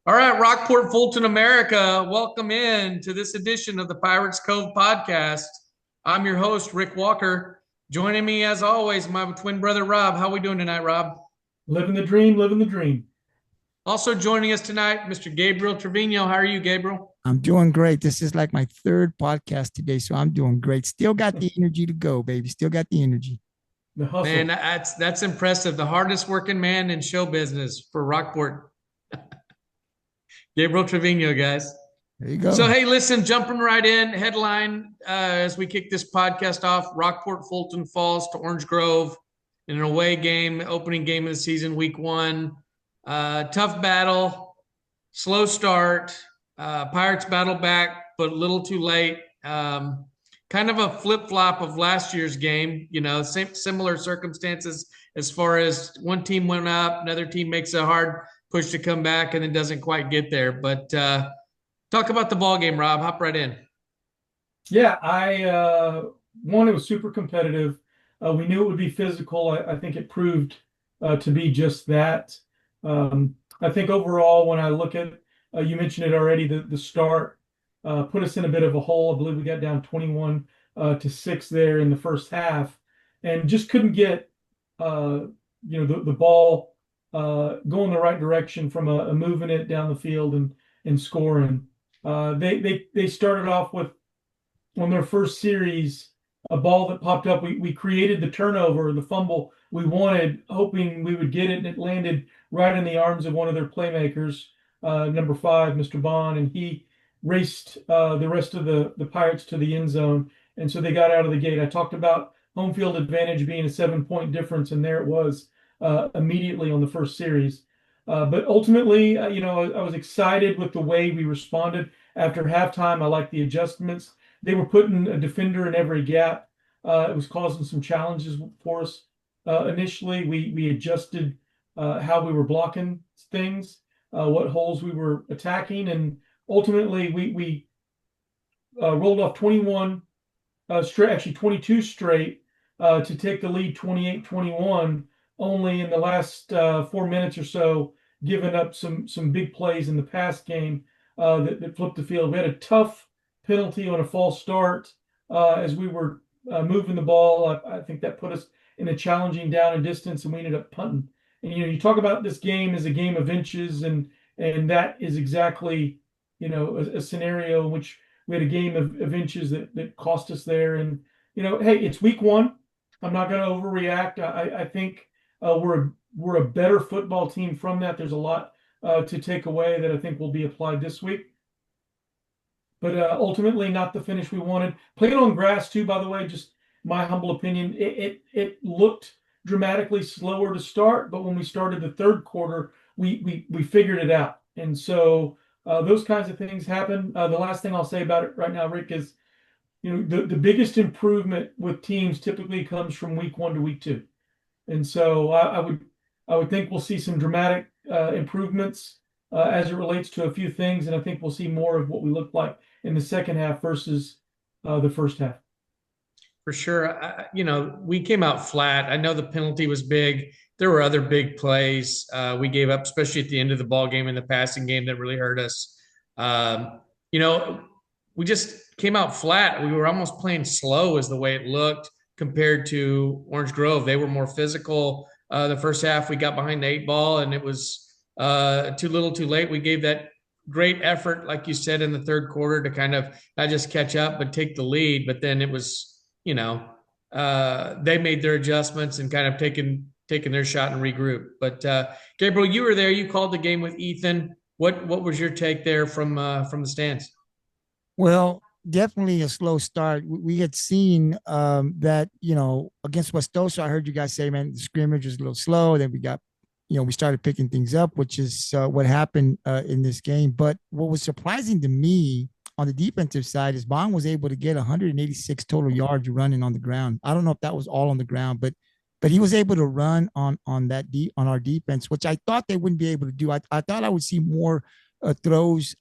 All right, Rockport-Fulton, America, welcome in to this edition of the Pirates Cove podcast. I'm your host, Rick Walker. Joining me, as always, my twin brother, Rob. How are we doing tonight, Rob? Living the dream, living the dream. Also joining us tonight, Mr. Gabriel Trevino. How are you, Gabriel? I'm doing great. This is like my third podcast today, so I'm doing great. Still got the energy to go, baby. Still got the energy. The Man, hustle. that's impressive. The hardest working man in show business for Rockport, Gabriel Trevino, guys. There you So, go. hey, listen, jumping right in, headline as we kick this podcast off, Rockport-Fulton falls to Orange Grove in an away game, opening game of the season, week one. Tough battle, slow start. Pirates battle back, but a little too late. Kind of a flip-flop of last year's game, similar circumstances as far as one team went up, another team makes a hard push to come back and then doesn't quite get there. But talk about the ball game, Rob. Hop right in. Yeah, one, it was super competitive. We knew it would be physical. I think it proved to be just that. I think overall, when I look at, you mentioned it already, the start put us in a bit of a hole. I believe we got down 21 to 6 there in the first half and just couldn't get the ball going the right direction from a moving it down the field and scoring. They started off with on their first series a ball that popped up. We created the turnover, the fumble we wanted, hoping we would get it, and it landed right in the arms of one of their playmakers, number 5, Mr. Bond, and he raced the rest of the Pirates to the end zone, and so they got out of the gate. I talked about home field advantage being a 7-point difference, and there it was immediately on the first series. But ultimately, I was excited with the way we responded after halftime. I liked the adjustments. They were putting a defender in every gap. It was causing some challenges for us. Initially, we adjusted how we were blocking things, what holes we were attacking, and ultimately we rolled off 21 straight, actually 22 straight, to take the lead 28-21. Only in the last 4 minutes or so, giving up some big plays in the pass game that flipped the field. We had a tough penalty on a false start as we were moving the ball. I think that put us in a challenging down and distance, and we ended up punting. And you talk about this game as a game of inches, and that is exactly a scenario in which we had a game of inches that cost us there. And hey, it's week one. I'm not going to overreact. I think we're a better football team from that. There's a lot to take away that I think will be applied this week. But ultimately, not the finish we wanted. Playing on grass too, by the way, just my humble opinion. It looked dramatically slower to start, but when we started the third quarter, we figured it out. And so those kinds of things happen. The last thing I'll say about it right now, Rick, is the biggest improvement with teams typically comes from week one to week two. And so I would think we'll see some dramatic improvements as it relates to a few things, and I think we'll see more of what we looked like in the second half versus the first half. For sure. We came out flat. I know the penalty was big. There were other big plays we gave up, especially at the end of the ball game in the passing game that really hurt us. You know, we just came out flat. We were almost playing slow, is the way it looked compared to Orange Grove. They were more physical. The first half, we got behind the 8 ball, and it was too little, too late. We gave that great effort, like you said, in the third quarter to kind of not just catch up, but take the lead. But then it was, they made their adjustments and kind of taken their shot and regroup. But Gabriel, you were there. You called the game with Ethan. What was your take there from the stands? Well, definitely a slow start. We had seen that, against Westoso, I heard you guys say, man, the scrimmage was a little slow. Then we started picking things up, which is what happened in this game. But what was surprising to me on the defensive side is Bond was able to get 186 total yards running on the ground. I don't know if that was all on the ground, but he was able to run on our defense, which I thought they wouldn't be able to do. I thought I would see more throws.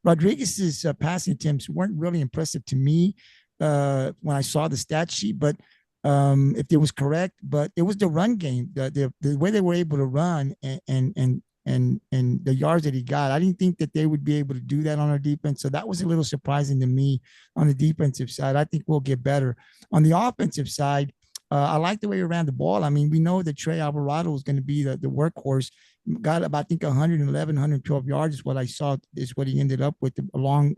Rodriguez's passing attempts weren't really impressive to me when I saw the stat sheet, but if it was correct, but it was the run game, the way they were able to run and and the yards that he got. I didn't think that they would be able to do that on our defense. So that was a little surprising to me on the defensive side. I think we'll get better. On the offensive side, I like the way we ran the ball. I mean, we know that Trey Alvarado is going to be the workhorse. Got about, I think, 111, 112 yards is what I saw, is what he ended up with, a long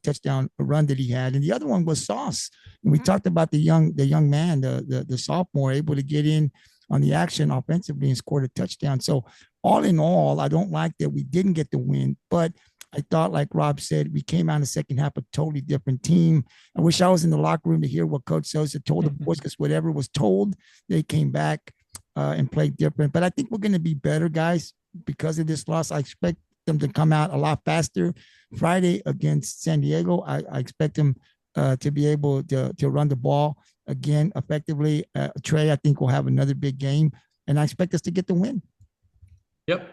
touchdown run that he had. And the other one was Sauce. And we talked about the young man, the sophomore, able to get in on the action offensively and scored a touchdown. So all in all, I don't like that we didn't get the win, but I thought, like Rob said, we came out in the second half a totally different team. I wish I was in the locker room to hear what Coach Sosa told the boys, because whatever was told, they came back and played different. But I think we're going to be better, guys, because of this loss. I expect them to come out a lot faster. Friday against San Diego, I expect them to be able to run the ball again effectively. Trey, I think, will have another big game, and I expect us to get the win. Yep.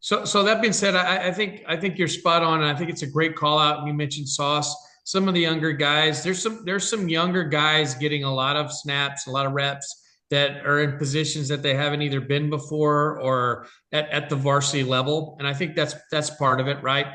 So that being said, I think you're spot on, and I think it's a great call out. You mentioned Sauce. Some of the younger guys, there's some younger guys getting a lot of snaps, a lot of reps that are in positions that they haven't either been before or at the varsity level, and I think that's part of it, right?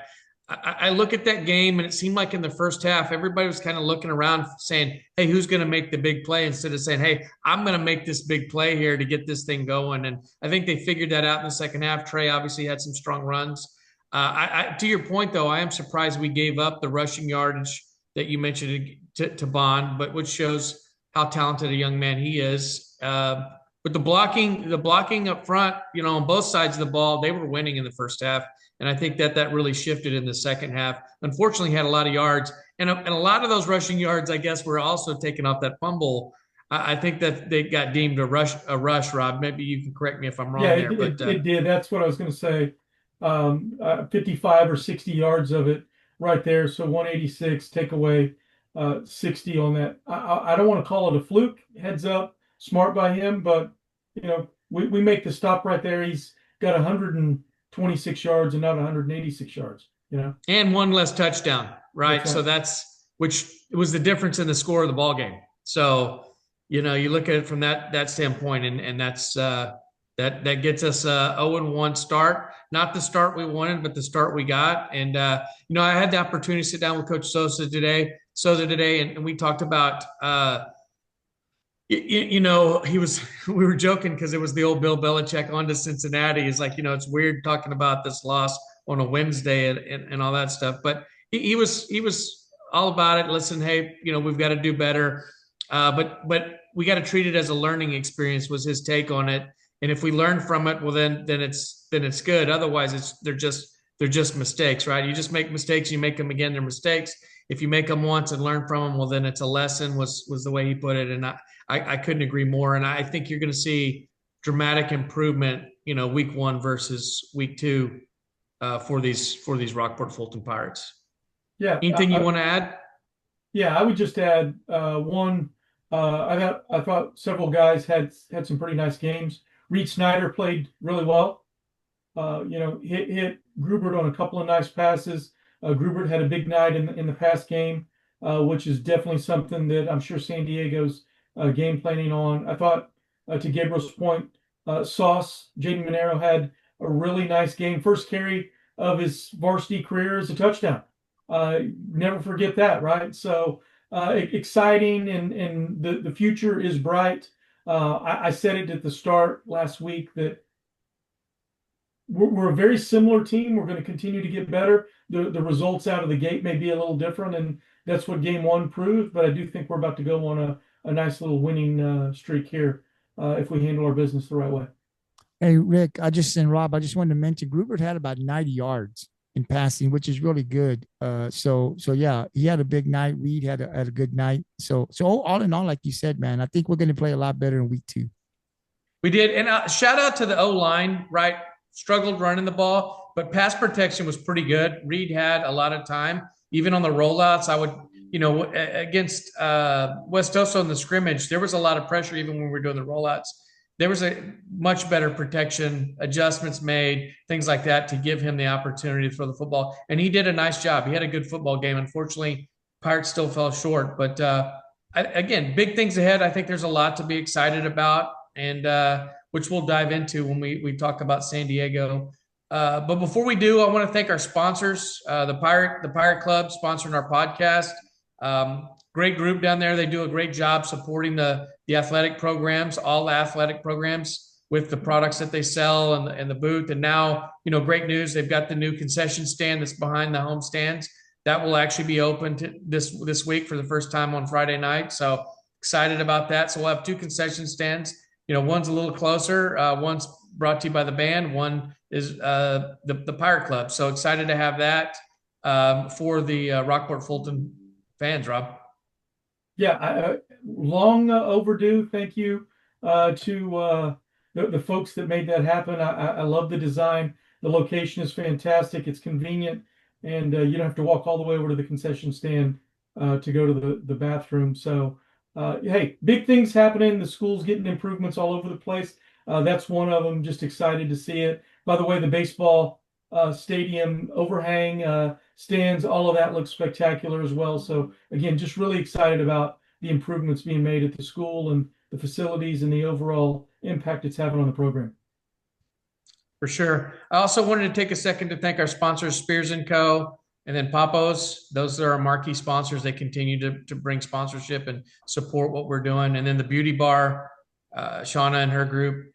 I look at that game, and it seemed like in the first half, everybody was kind of looking around saying, hey, who's going to make the big play, instead of saying, hey, I'm going to make this big play here to get this thing going. And I think they figured that out in the second half. Trey obviously had some strong runs. To your point, though, I am surprised we gave up the rushing yardage that you mentioned to Bond, but which shows how talented a young man he is. But the blocking up front, on both sides of the ball, they were winning in the first half. And I think that really shifted in the second half. Unfortunately, had a lot of yards. And a lot of those rushing yards, I guess, were also taken off that fumble. I think that they got deemed a rush, Rob. Maybe you can correct me if I'm wrong there. It did. That's what I was going to say. 55 or 60 yards of it right there. So 186, take away 60 on that. I don't want to call it a fluke. Heads up, smart by him. But, we make the stop right there. He's got 126 yards and not 186 yards, and one less touchdown, right? That's right. So which was the difference in the score of the ball game. So, you look at it from that standpoint, and that's that gets us a 0-1 start. Not the start we wanted, but the start we got. And I had the opportunity to sit down with Coach Sosa today, and we talked about we were joking because it was the old Bill Belichick on to Cincinnati. He's like, it's weird talking about this loss on a Wednesday and all that stuff. But he was all about it. Listen, hey, we've got to do better. But we got to treat it as a learning experience, was his take on it. And if we learn from it, well, then it's good. Otherwise, they're just mistakes, right? You just make mistakes, you make them again, they're mistakes. If you make them once and learn from them, well, then it's a lesson, was the way he put it. And I couldn't agree more. And I think you're going to see dramatic improvement, week 1 versus week 2 for these Rockport-Fulton Pirates. Yeah. Anything you want to add? Yeah, I would just add one. I thought several guys had some pretty nice games. Reed Snyder played really well. Hit Grubert on a couple of nice passes. Grubert had a big night in the pass game, which is definitely something that I'm sure San Diego's game planning on. I thought, to Gabriel's point, Sauce, Jaden Monero had a really nice game. First carry of his varsity career is a touchdown. Never forget that, right? So exciting, and the future is bright. I said it at the start last week that we're a very similar team. We're going to continue to get better. The results out of the gate may be a little different, and that's what game 1 proved. But I do think we're about to go on a nice little winning streak here if we handle our business the right way. Hey, Rick, Rob, I just wanted to mention Grubert had about 90 yards in passing, which is really good. So yeah, he had a big night. Reed had a good night. So all in all, like you said, man, I think we're going to play a lot better in week 2. We did. And shout out to the O-line, right? Struggled running the ball, but pass protection was pretty good. Reed had a lot of time, even on the rollouts. I would, against West Oso in the scrimmage, there was a lot of pressure even when we were doing the rollouts. There was a much better protection, adjustments made, things like that to give him the opportunity to throw the football. And he did a nice job. He had a good football game. Unfortunately, Pirates still fell short. But again, big things ahead. I think there's a lot to be excited about, and which we'll dive into when we talk about San Diego But before we do, I want to thank our sponsors, the Pirate Club sponsoring our podcast. Great group down there. They do a great job supporting the athletic programs, all athletic programs, with the products that they sell and the booth. And now, great news. They've got the new concession stand that's behind the home stands. That will actually be open this week for the first time on Friday night. So excited about that. So we'll have two concession stands. One's a little closer. One's brought to you by the band. One is the Pirate Club. So excited to have that for the Rockport-Fulton fans, Rob. Yeah, long overdue. Thank you to the folks that made that happen. I love the design. The location is fantastic. It's convenient, and you don't have to walk all the way over to the concession stand to go to the bathroom. So, hey, big things happening. The school's getting improvements all over the place. That's one of them. Just excited to see it. By the way, the baseball stadium overhang stands, all of that looks spectacular as well. So again, just really excited about the improvements being made at the school and the facilities and the overall impact it's having on the program. For sure. I also wanted to take a second to thank our sponsors, Spears & Co. and then Papos. Those are our marquee sponsors. They continue to bring sponsorship and support what we're doing. And then the Beauty Bar, Shauna and her group,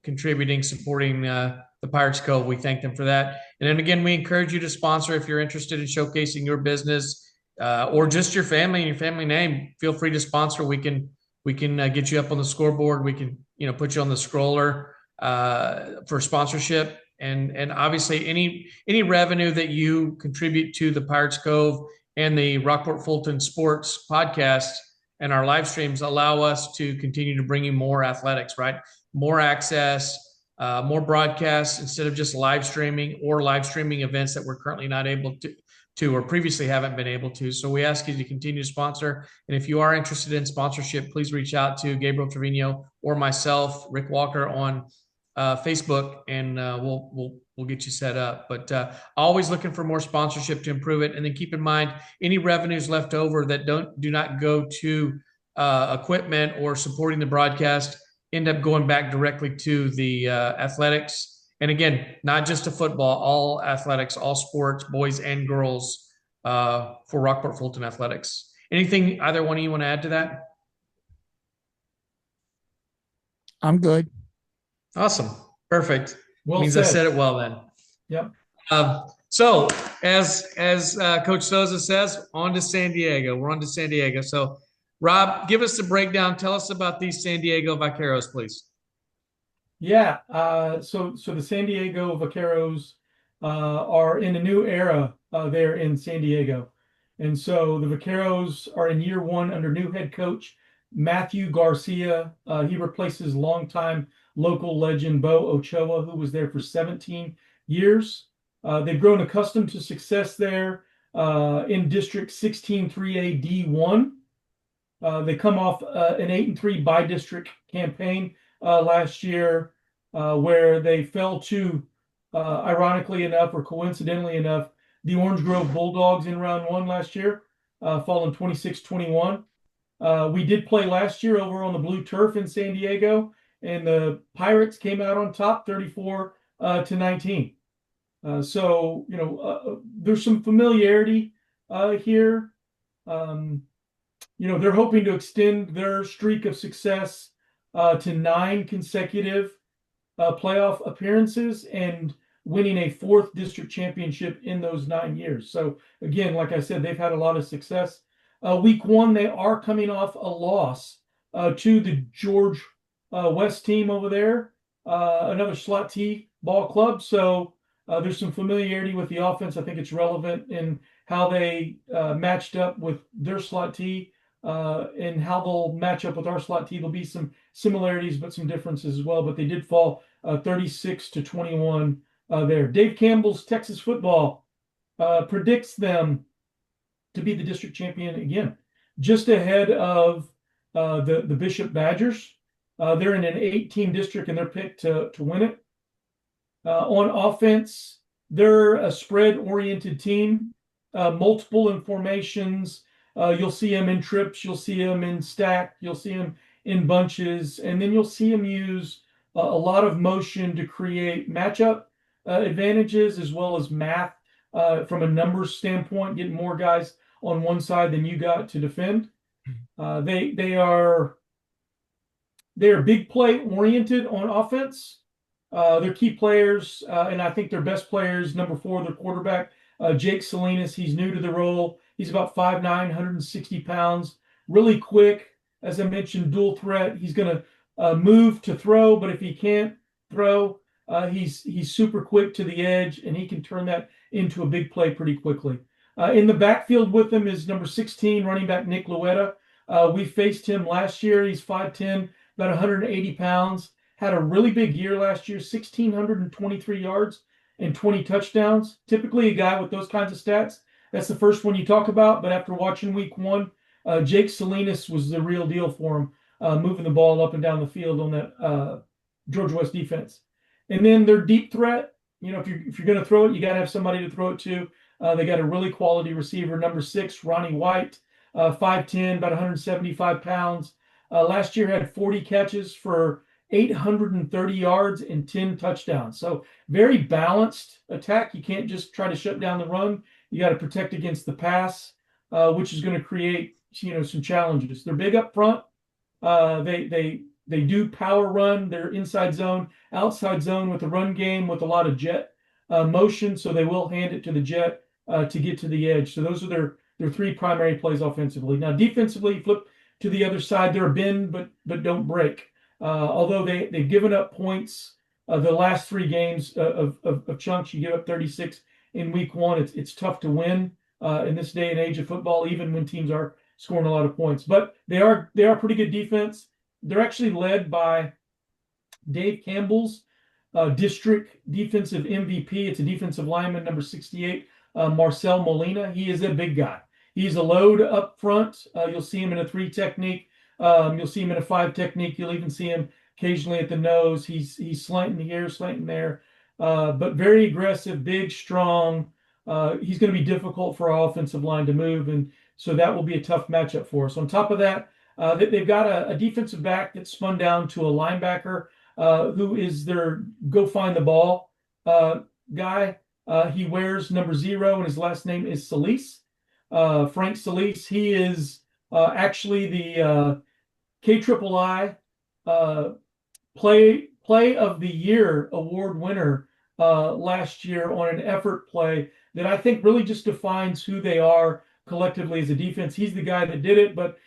contributing, supporting the Pirates Cove. We thank them for that. And then again, we encourage you to sponsor if you're interested in showcasing your business or just your family and your family name. Feel free to sponsor. We can get you up on the scoreboard. We can put you on the scroller for sponsorship. And obviously any revenue that you contribute to the Pirates Cove and the Rockport-Fulton Sports podcast and our live streams allow us to continue to bring you more athletics, right? More access, more broadcasts instead of just live streaming events that we're currently not able to or previously haven't been able to. So we ask you to continue to sponsor. And if you are interested in sponsorship, please reach out to Gabriel Trevino or myself, Rick Walker, on Facebook, and we'll get you set up. But always looking for more sponsorship to improve it. And then keep in mind, any revenues left over that do not go to equipment or supporting the broadcast end up going back directly to the athletics. And again, not just to football, all athletics, all sports, boys and girls, for Rockport-Fulton athletics. Anything either one of you want to add to that? I'm good. Awesome. Perfect. Well Means said. I said it well then. Yep. So as Coach Souza says, on to San Diego. We're on to San Diego. So Rob, give us the breakdown. Tell us about these San Diego Vaqueros, please. Yeah. So the San Diego Vaqueros are in a new era there in San Diego. And so the Vaqueros are in year one under new head coach Matthew Garcia. He replaces longtime local legend Bo Ochoa, who was there for 17 years. They've grown accustomed to success there in District 16-3A D1. They come off an 8-3 by-district campaign last year, where they fell to, ironically enough or coincidentally enough, the Orange Grove Bulldogs in round one last year, falling 26-21. We did play last year over on the blue turf in San Diego, and the Pirates came out on top 34-19. So, there's some familiarity here. They're hoping to extend their streak of success to 9 consecutive playoff appearances and winning a 4th district championship in those 9 years. So again, like I said, they've had a lot of success. Week one, they are coming off a loss to the George West team over there, another slot T ball club. So there's some familiarity with the offense. I think it's relevant in how they matched up with their slot T and how they'll match up with our slot T. There'll be some similarities, but some differences as well. But they did fall 36-21 there. Dave Campbell's Texas Football predicts them to be the district champion again, just ahead of the Bishop Badgers. They're in an 8-team district, and they're picked to win it. On offense, they're a spread-oriented team, multiple in formations. You'll see them in trips, you'll see them in stack, you'll see them in bunches, and then you'll see them use a lot of motion to create matchup advantages as well as math from a numbers standpoint, getting more guys on one side than you got to defend. They are big play oriented on offense. Their key players, and I think their best players, number 4, their quarterback, Jake Salinas. He's new to the role. He's about 5'9", 160 pounds, really quick. As I mentioned, dual threat. He's going to move to throw, but if he can't throw, he's super quick to the edge, and he can turn that into a big play pretty quickly. In the backfield with him is number 16, running back Nick Luetta. We faced him last year. He's 5'10", about 180 pounds. Had a really big year last year, 1,623 yards and 20 touchdowns. Typically, a guy with those kinds of stats, that's the first one you talk about. But after watching week 1, Jake Salinas was the real deal for him, moving the ball up and down the field on that Georgia West defense. And then their deep threat, if you're going to throw it, you got to have somebody to throw it to. They got a really quality receiver, number 6, Ronnie White, 5'10", about 175 pounds. Last year had 40 catches for 830 yards and 10 touchdowns. So very balanced attack. You can't just try to shut down the run. You got to protect against the pass, which is going to create some challenges. They're big up front. They do power run. They're inside zone, outside zone with the run game with a lot of jet motion. So they will hand it to the jet to get to the edge. So those are their 3 primary plays offensively. Now defensively, flip to the other side. They're a bend but don't break. Although they've given up points the last 3 games of chunks. You give up 36 in week 1. It's tough to win in this day and age of football, even when teams are scoring a lot of points. But they are pretty good defense. They're actually led by Dave Campbell's district defensive MVP. It's a defensive lineman, number 68, Marcel Molina. He is a big guy. He's a load up front. You'll see him in a 3 technique. You'll see him in a 5 technique. You'll even see him occasionally at the nose. He's slanting here, slanting there, but very aggressive, big, strong. He's going to be difficult for our offensive line to move, and so that will be a tough matchup for us. On top of that, they've got a defensive back that's spun down to a linebacker who is their go find the ball guy. He wears number 0, and his last name is Solis. Frank Solis. He is actually the KIII play of the year award winner last year on an effort play that I think really just defines who they are collectively as a defense. He's the guy that did it, but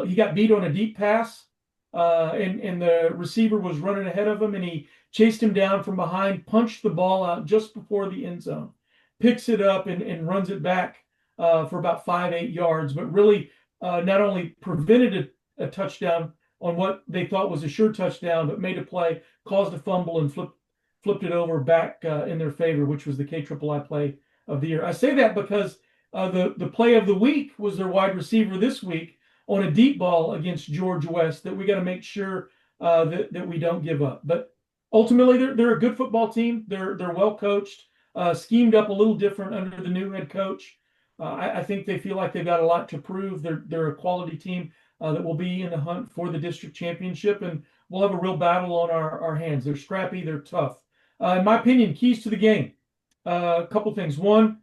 he got beat on a deep pass, and the receiver was running ahead of him, and he chased him down from behind, punched the ball out just before the end zone, picks it up and runs it back for about 5-8 yards, but really not only prevented a touchdown on what they thought was a sure touchdown, but made a play, caused a fumble, and flipped it over back in their favor, which was the KIII play of the year. I say that because the play of the week was their wide receiver this week on a deep ball against Georgia West that we got to make sure that we don't give up. But ultimately, they're a good football team. They're well coached, schemed up a little different under the new head coach. I think they feel like they've got a lot to prove. They're a quality team that will be in the hunt for the district championship, and we'll have a real battle on our hands. They're scrappy. They're tough. In my opinion, keys to the game. A couple things. One,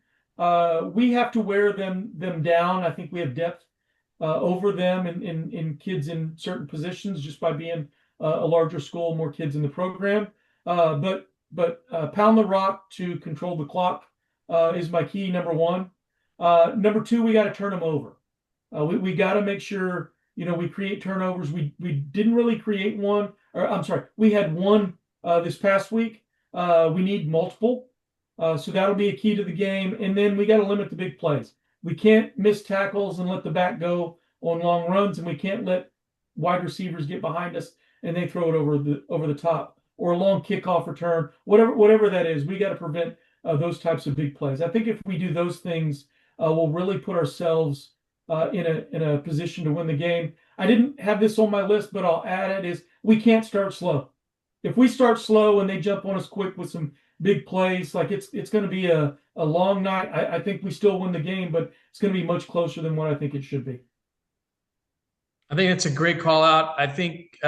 we have to wear them down. I think we have depth over them in kids in certain positions just by being a larger school, more kids in the program. But pound the rock to control the clock is my key, number 1. Number 2, we got to turn them over. We got to make sure we create turnovers. We didn't really create one, or I'm sorry, we had one this past week. We need multiple, so that'll be a key to the game. And then we got to limit the big plays. We can't miss tackles and let the back go on long runs, and we can't let wide receivers get behind us and they throw it over the top, or a long kickoff return, whatever that is. We got to prevent those types of big plays. I think if we do those things, we'll really put ourselves in a position to win the game. I didn't have this on my list, but I'll add it, is we can't start slow. If we start slow and they jump on us quick with some big plays, like it's going to be a long night. I think we still win the game, but it's going to be much closer than what I think it should be. I think it's a great call out. I think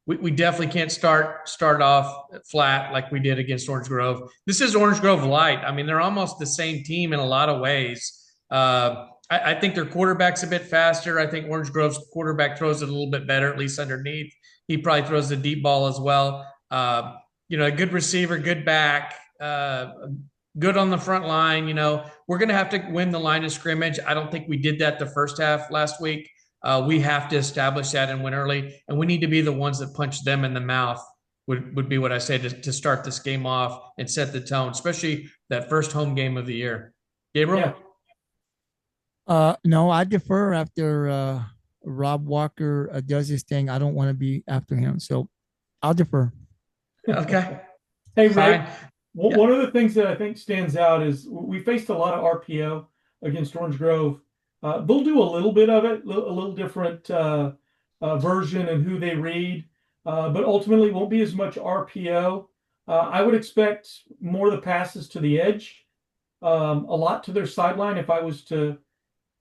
we definitely can't start off flat like we did against Orange Grove. This is Orange Grove light. I mean, they're almost the same team in a lot of ways. I think their quarterback's a bit faster. I think Orange Grove's quarterback throws it a little bit better, at least underneath. He probably throws the deep ball as well. A good receiver, good back, good on the front line. We're going to have to win the line of scrimmage. I don't think we did that the first half last week. We have to establish that and win early, and we need to be the ones that punch them in the mouth. Would be what I say to start this game off and set the tone, especially that first home game of the year. Gabriel? Yeah. No, I defer after Rob Walker does his thing. I don't want to be after him, so I'll defer. Okay. Hey, Fine. Rick, Yeah. one of the things that I think stands out is we faced a lot of RPO against Orange Grove. They'll do a little bit of it, a little different version and who they read, but ultimately won't be as much RPO. I would expect more of the passes to the edge, a lot to their sideline. If I was to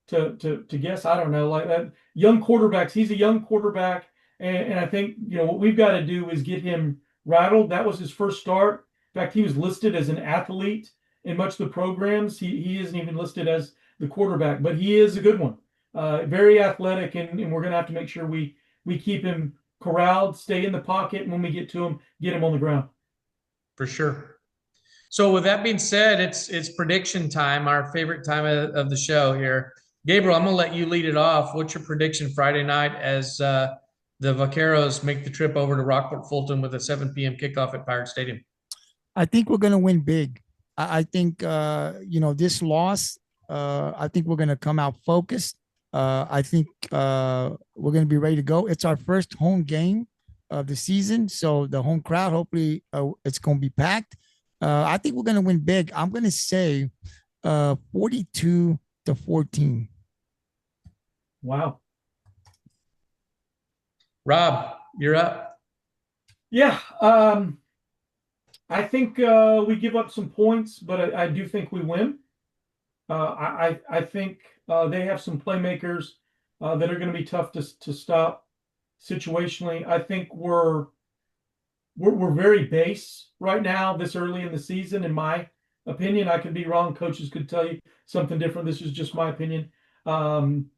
guess, I don't know, like that young quarterbacks. He's a young quarterback, and I think what we've got to do is get him rattled. That was his first start. In fact, he was listed as an athlete in much of the programs. He isn't even listed as the quarterback, but he is a good one. Very athletic, and we're going to have to make sure we keep him corralled, stay in the pocket, and when we get to him, get him on the ground. For sure. So with that being said, it's prediction time, our favorite time of the show here. Gabriel, I'm going to let you lead it off. What's your prediction Friday night as the Vaqueros make the trip over to Rockport-Fulton with a 7 p.m. kickoff at Pirate Stadium? I think we're going to win big. I think this loss. I think we're going to come out focused. I think we're going to be ready to go. It's our first home game of the season, so the home crowd, hopefully, it's going to be packed. I think we're going to win big. I'm going to say 42-14. Wow. Rob, you're up. Yeah. I think we give up some points, but I do think we win. I think they have some playmakers that are going to be tough to stop situationally. I think we're very base right now this early in the season, in my opinion. I could be wrong. Coaches could tell you something different. This is just my opinion. And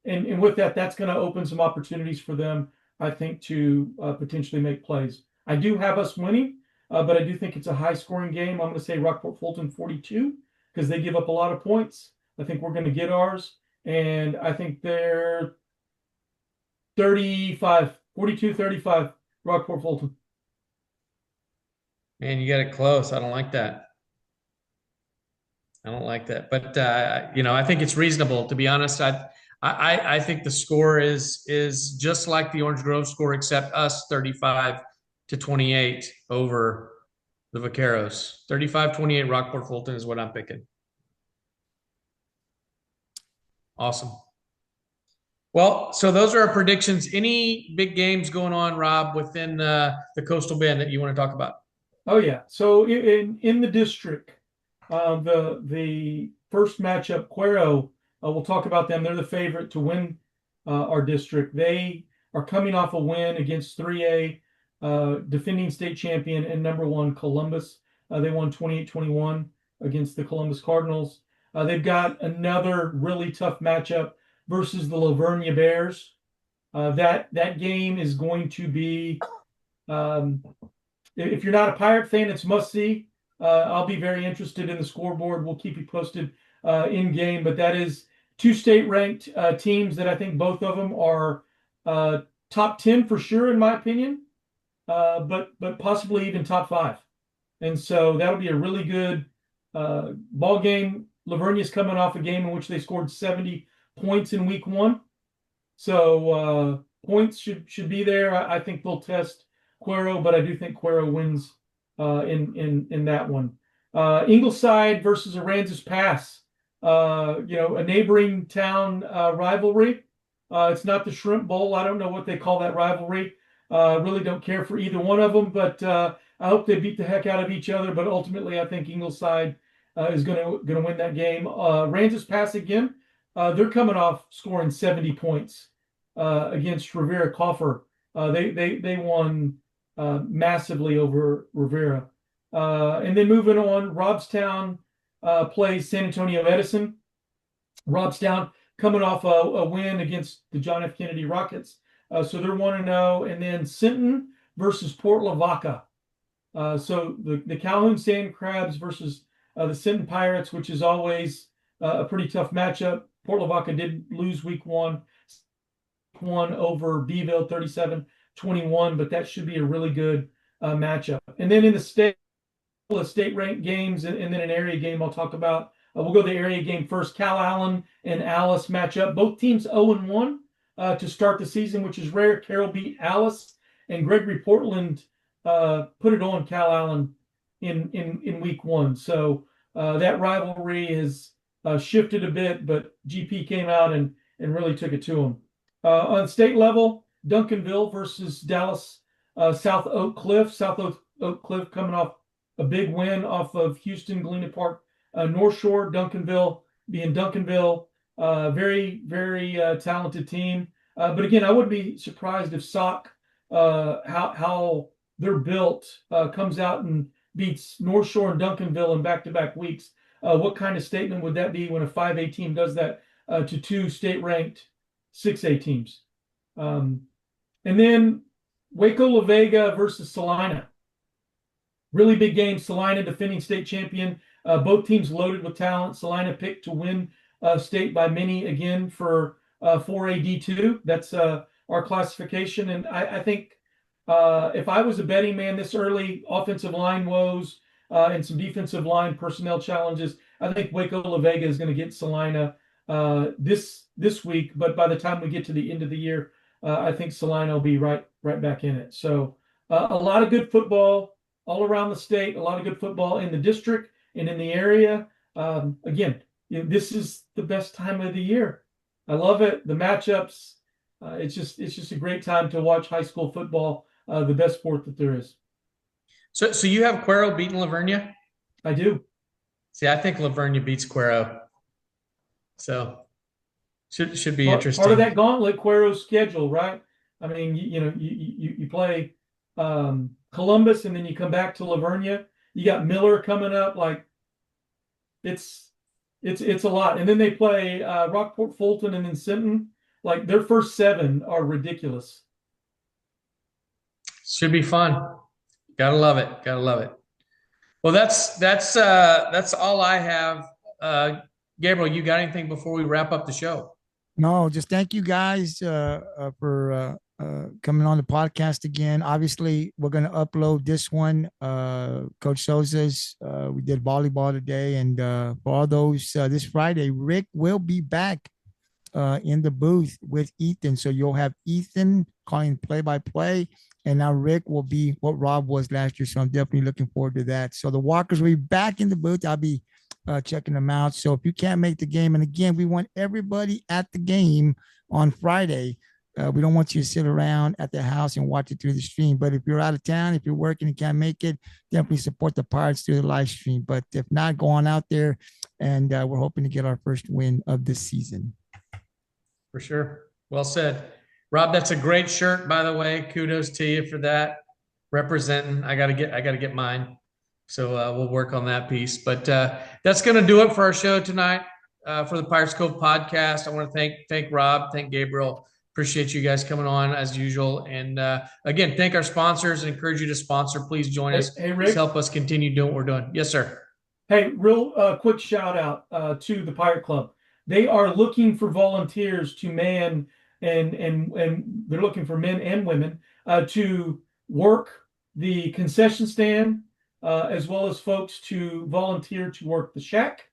with that, that's going to open some opportunities for them, I think, to potentially make plays. I do have us winning, but I do think it's a high-scoring game. I'm going to say Rockport-Fulton 42 because they give up a lot of points. I think we're going to get ours, and I think they're 42-35, Rockport-Fulton. Man, you got it close. I don't like that. But I think it's reasonable. To be honest, I think the score is just like the Orange Grove score, except us 35-28 over the Vaqueros. 35-28 Rockport-Fulton is what I'm picking. Awesome. Well, so those are our predictions. Any big games going on, Rob, within the Coastal Bend that you want to talk about? Oh yeah. So in the district, the first matchup, Cuero, we'll talk about them. They're the favorite to win our district. They are coming off a win against 3A, defending state champion and number one Columbus. They won 28-21 against the Columbus Cardinals. They've got another really tough matchup versus the Lavernia Bears. That game is going to be, if you're not a Pirate fan, it's must see. I'll be very interested in the scoreboard. We'll keep you posted in game, but that is two state ranked teams that I think both of them are top 10 for sure, in my opinion, but possibly even top 5. And so that'll be a really good ball game. Lavernia's coming off a game in which they scored 70 points in week 1. So points should be there. I think they'll test Cuero, but I do think Cuero wins in that one. Ingleside versus Aransas Pass. A neighboring town rivalry. It's not the Shrimp Bowl. I don't know what they call that rivalry. Really don't care for either one of them, but I hope they beat the heck out of each other. But ultimately, I think Ingleside is going to win that game. Aransas Pass again. They're coming off scoring 70 points against Rivera Coffer. They won massively over Rivera. And then moving on, Robstown plays San Antonio Edison. Robstown coming off a win against the John F. Kennedy Rockets. So they're 1-0. And then Sinton versus Port Lavaca. So the Calhoun Sand Crabs versus the Sinton Pirates, which is always a pretty tough matchup. Port Lavaca did lose week one over Beeville 37-21, but that should be a really good matchup. And then in the state ranked games and then an area game I'll talk about. We'll go to the area game first. Cal Allen and Alice matchup. Both teams 0-1 to start the season, which is rare. Carroll beat Alice, and Gregory Portland put it on Cal Allen in week one. So that rivalry has shifted a bit, but GP came out and really took it to them. On state level, Duncanville versus Dallas South Oak Cliff. South Oak Cliff coming off a big win off of Houston Galena Park North Shore. Duncanville being Duncanville, very, very talented team. But again, I wouldn't be surprised if SOC, how they're built, comes out and beats North Shore and Duncanville in back-to-back weeks. What kind of statement would that be when a 5A team does that to two state-ranked 6A teams? And then Waco La Vega versus Salina. Really big game. Salina, defending state champion. Both teams loaded with talent. Salina picked to win state by many again for 4A D2. That's our classification. And I think if I was a betting man this early, offensive line woes and some defensive line personnel challenges, I think Waco La Vega is going to get Salina this week. But by the time we get to the end of the year, I think Salina will be right back in it. So a lot of good football all around the state, a lot of good football in the district and in the area. Again, this is the best time of the year. I love it. The matchups. It's just a great time to watch high school football, the best sport that there is. So you have Cuero beating Lavernia? I do. See, I think Lavernia beats Cuero. So should be interesting. Part of that gauntlet, Cuero's schedule, right? I mean, you play Columbus and then you come back to Lavernia. You got Miller coming up. Like it's a lot. And then they play Rockport-Fulton and then Sinton. Like their first 7 are ridiculous. Should be fun. Gotta love it. Gotta love it. Well, that's all I have. Gabriel, you got anything before we wrap up the show? No, just thank you guys for coming on the podcast again. Obviously, we're going to upload this one, Coach Souza's. We did volleyball today, and for all those this Friday, Rick will be back in the booth with Ethan. So you'll have Ethan calling play-by-play, and now Rick will be what Rob was last year. So I'm definitely looking forward to that. So the Walkers will be back in the booth. I'll be checking them out. So if you can't make the game, and again, we want everybody at the game on Friday. We don't want you to sit around at the house and watch it through the stream. But if you're out of town, if you're working and can't make it, definitely support the Pirates through the live stream. But if not, go on out there, and we're hoping to get our first win of this season. For sure. Well said. Rob, that's a great shirt, by the way. Kudos to you for that. Representing. I gotta get mine. So we'll work on that piece. But that's going to do it for our show tonight for the Pirates Cove podcast. I want to thank Rob, thank Gabriel. Appreciate you guys coming on as usual. And again, thank our sponsors and encourage you to sponsor. Please join us. Hey, Rick. Please help us continue doing what we're doing. Yes, sir. Hey, real quick shout out to the Pirate Club. They are looking for volunteers to man and they're looking for men and women to work the concession stand, as well as folks to volunteer to work the shack.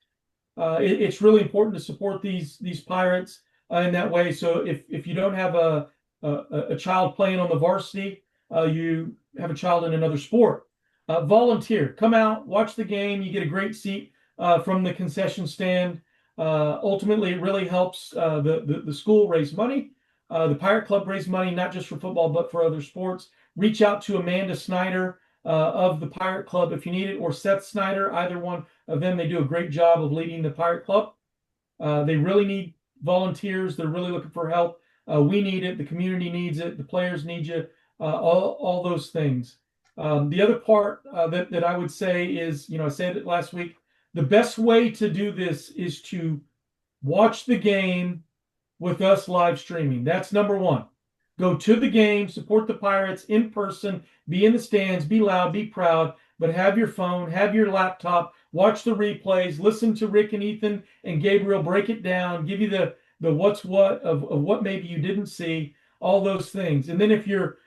It's really important to support these Pirates in that way. So if you don't have a child playing on the varsity, you have a child in another sport, volunteer, come out, watch the game. You get a great seat from the concession stand. Ultimately, it really helps the school raise money. The Pirate Club raise money, not just for football, but for other sports. Reach out to Amanda Snyder of the Pirate Club if you need it, or Seth Snyder, either one of them. They do a great job of leading the Pirate Club. They really need volunteers. They're really looking for help. We need it. The community needs it. The players need you. all those things. The other part that I would say is, I said it last week, the best way to do this is to watch the game with us live streaming. That's number one. Go to the game, support the Pirates in person, be in the stands, be loud, be proud, but have your phone, have your laptop, watch the replays, listen to Rick and Ethan and Gabriel break it down, give you the what's what of what maybe you didn't see, all those things. And then if you're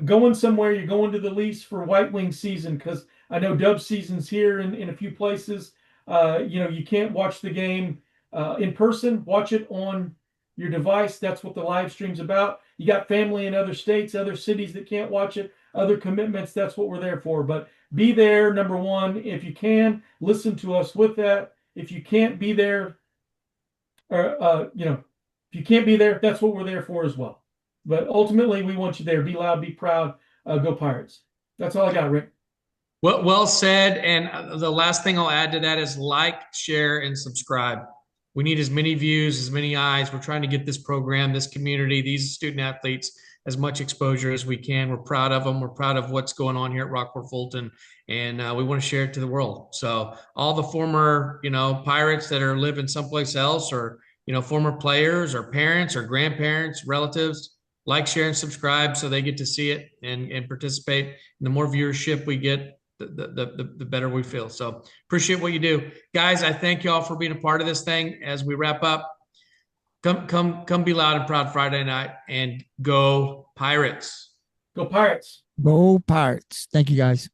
going somewhere, you're going to the lease for White Wing season, because I know Dub season's here in a few places. You can't watch the game in person. Watch it on your device. That's what the live stream's about. You got family in other states, other cities that can't watch it, other commitments. That's what we're there for. But be there, number one. If you can, listen to us with that. If you can't be there, or if you can't be there, that's what we're there for as well. But ultimately, we want you there. Be loud, be proud. Go Pirates. That's all I got, Rick. Well said. And the last thing I'll add to that is like, share, and subscribe. We need as many views, as many eyes. We're trying to get this program, this community, these student athletes as much exposure as we can. We're proud of them. We're proud of what's going on here at Rockport-Fulton, and we want to share it to the world. So all the former, Pirates that are living someplace else, or former players, or parents, or grandparents, relatives, like, share, and subscribe so they get to see it and participate. And the more viewership we get, the better we feel. So appreciate what you do, guys. I thank you all for being a part of this thing. As we wrap up, come be loud and proud Friday night, and go Pirates. Go Pirates. Go Pirates. Thank you, guys.